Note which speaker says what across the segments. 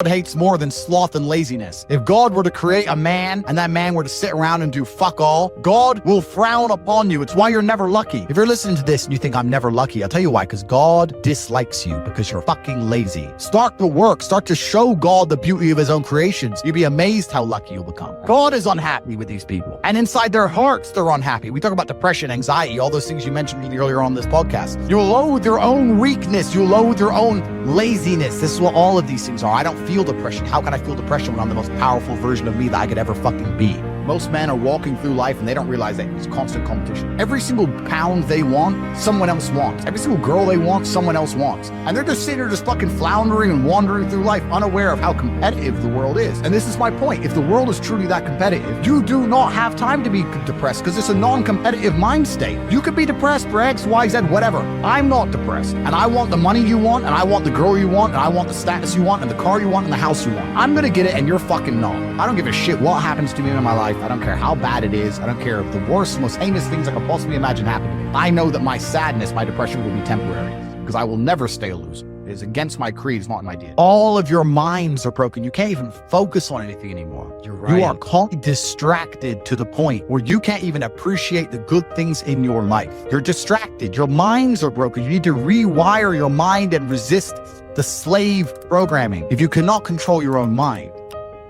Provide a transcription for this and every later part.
Speaker 1: God hates more than sloth and laziness. If God were to create a man and that man were to sit around and do fuck all, God will frown upon you. It's why you're never lucky. If you're listening to this and you think I'm never lucky, I'll tell you why, because God dislikes you because you're fucking lazy. Start to work. Start to show God the beauty of his own creations. You'll be amazed how lucky you'll become. God is unhappy with these people. And inside their hearts, they're unhappy. We talk about depression, anxiety, all those things you mentioned earlier on this podcast. You loathe your own weakness. You loathe your own laziness. This is what all of these things are. I don't feel depression. How can I feel depression when I'm the most powerful version of me that I could ever fucking be? Most men are walking through life and they don't realize that it's constant competition. Every single pound they want, someone else wants. Every single girl they want, someone else wants. And they're just sitting there just fucking floundering and wandering through life unaware of how competitive the world is. And this is my point. If the world is truly that competitive, you do not have time to be depressed because it's a non-competitive mind state. You could be depressed for X, Y, Z, whatever. I'm not depressed. And I want the money you want, and I want the girl you want, and I want the status you want, and the car you want, and the house you want. I'm gonna get it and you're fucking not. I don't give a shit what happens to me in my life. I don't care how bad it is. I don't care if the worst, most heinous things I could possibly imagine happen. I know that my sadness, my depression will be temporary because I will never stay a loser. It is against my creed. It's not in my DNA. All of your minds are broken. You can't even focus on anything anymore. You're right. You are constantly distracted to the point where you can't even appreciate the good things in your life. You're distracted. Your minds are broken. You need to rewire your mind and resist the slave programming. If you cannot control your own mind,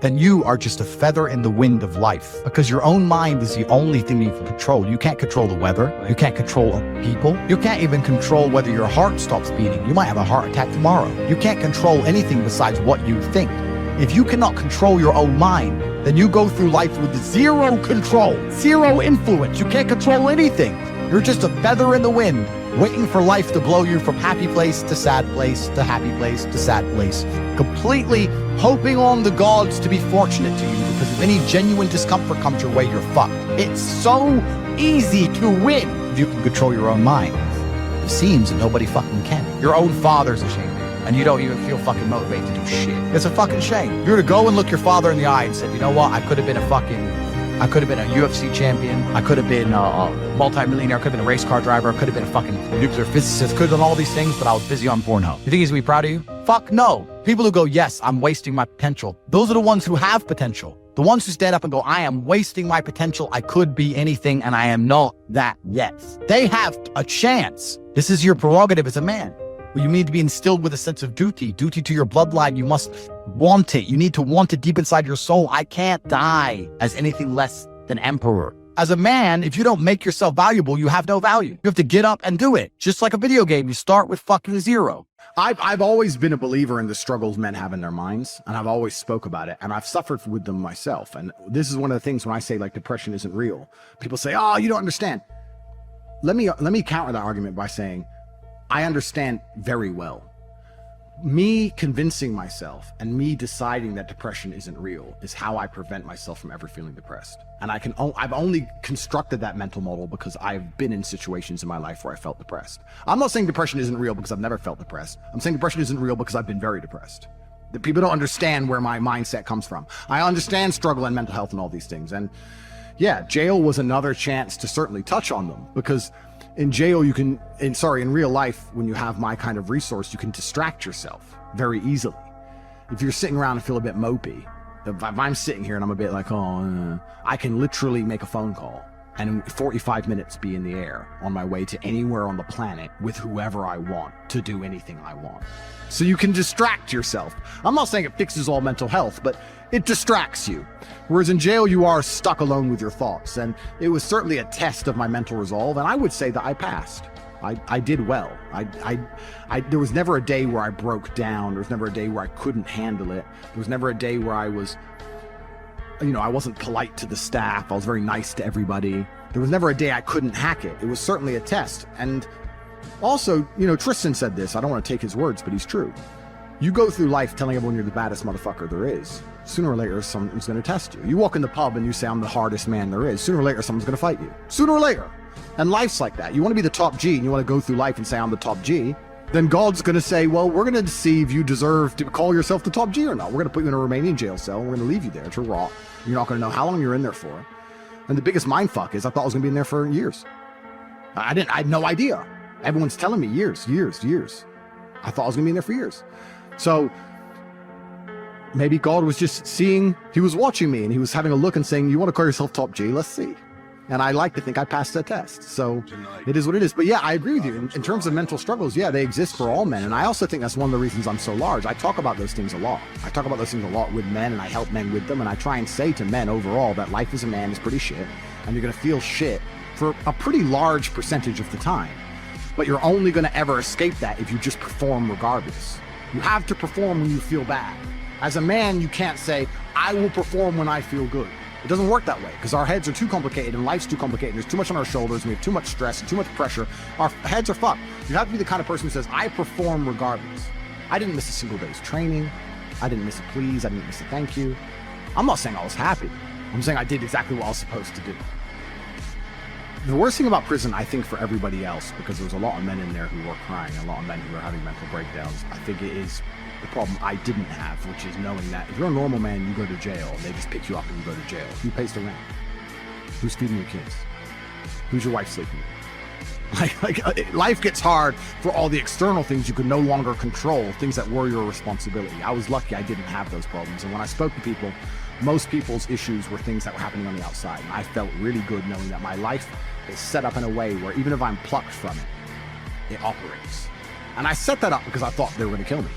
Speaker 1: then you are just a feather in the wind of life, because your own mind is the only thing you can control. You can't control the weather. You can't control people. You can't even control whether your heart stops beating. You might have a heart attack tomorrow. You can't control anything besides what you think. If you cannot control your own mind, then you go through life with zero control, zero influence. You can't control anything. You're just a feather in the wind, waiting for life to blow you from happy place to sad place to happy place to sad place, completely hoping on the gods to be fortunate to you, because if any genuine discomfort comes your way, you're fucked. It's so easy to win if you can control your own mind. It seems that nobody fucking can. Your own father's ashamed of you, and you don't even feel fucking motivated to do shit. It's a fucking shame. You're to go and look your father in the eye and say, you know what, I could have been a UFC champion. I could have been a multi-millionaire. I could have been a race car driver. I could have been a fucking nuclear physicist. Could have done all these things, but I was busy on Pornhub. You think he's gonna be proud of you? Fuck no. People who go, yes, I'm wasting my potential. Those are the ones who have potential. The ones who stand up and go, I am wasting my potential. I could be anything and I am not that yet. They have a chance. This is your prerogative as a man. But you need to be instilled with a sense of duty to your bloodline. You must want it. You need to want it deep inside your soul. I can't die as anything less than emperor. As a man, if you don't make yourself valuable, you have no value. You have to get up and do it. Just like a video game, you start with fucking zero. I've always been a believer in the struggles men have in their minds, and I've always spoke about it, and I've suffered with them myself. And this is one of the things when I say like depression isn't real, people say, oh, you don't understand. Let me counter that argument by saying, I understand very well. Me convincing myself and me deciding that depression isn't real is how I prevent myself from ever feeling depressed. And I've only constructed that mental model because I've been in situations in my life where I felt depressed. I'm not saying depression isn't real because I've never felt depressed. I'm saying depression isn't real because I've been very depressed. That people don't understand where my mindset comes from. I understand struggle and mental health and all these things. And yeah, jail was another chance to certainly touch on them, because in jail, in real life, when you have my kind of resource, you can distract yourself very easily. If you're sitting around and feel a bit mopey, if I'm sitting here and I'm a bit like, I can literally make a phone call and in 45 minutes be in the air on my way to anywhere on the planet with whoever I want to do anything I want. So you can distract yourself. I'm not saying it fixes all mental health, but it distracts you. Whereas in jail, you are stuck alone with your thoughts. And it was certainly a test of my mental resolve. And I would say that I passed. I did well. There was never a day where I broke down. There was never a day where I couldn't handle it. There was never a day where I was, I wasn't polite to the staff. I was very nice to everybody. There was never a day I couldn't hack it. It was certainly a test. And also, Tristan said this. I don't want to take his words, but he's true. You go through life telling everyone you're the baddest motherfucker there is. Sooner or later, someone's going to test you. You walk in the pub and you say, I'm the hardest man there is. Sooner or later, someone's going to fight you. Sooner or later. And life's like that. You want to be the top G and you want to go through life and say, I'm the top G. Then God's going to say, well, we're going to see if you deserve to call yourself the top G or not. We're going to put you in a Romanian jail cell. We're going to leave you there to rot. You're not going to know how long you're in there for. And the biggest mindfuck is I thought I was going to be in there for years. I had no idea. Everyone's telling me years. I thought I was going to be in there for years. So maybe God was just seeing, he was watching me and he was having a look and saying, you want to call yourself top G? Let's see. And I like to think I passed the test. So it is what it is. But yeah, I agree with you. In terms of mental struggles, yeah, they exist for all men. And I also think that's one of the reasons I'm so large. I talk about those things a lot. I talk about those things a lot with men, and I help men with them. And I try and say to men overall that life as a man is pretty shit. And you're going to feel shit for a pretty large percentage of the time. But you're only going to ever escape that if you just perform regardless. You have to perform when you feel bad. As a man, you can't say, I will perform when I feel good. It doesn't work that way because our heads are too complicated and life's too complicated. There's too much on our shoulders and we have too much stress and too much pressure. Our heads are fucked. You have to be the kind of person who says, I perform regardless. I didn't miss a single day's training. I didn't miss a please. I didn't miss a thank you. I'm not saying I was happy. I'm saying I did exactly what I was supposed to do. The worst thing about prison, I think, for everybody else, because there was a lot of men in there who were crying, a lot of men who were having mental breakdowns, I think it is the problem I didn't have, which is knowing that if you're a normal man, you go to jail, and they just pick you up and you go to jail. Who pays the rent? Who's feeding your kids? Who's your wife sleeping with? Life gets hard for all the external things you could no longer control, things that were your responsibility. I was lucky I didn't have those problems. And when I spoke to people, most people's issues were things that were happening on the outside. And I felt really good knowing that my life is set up in a way where even if I'm plucked from it, it operates. And I set that up because I thought they were going to kill me.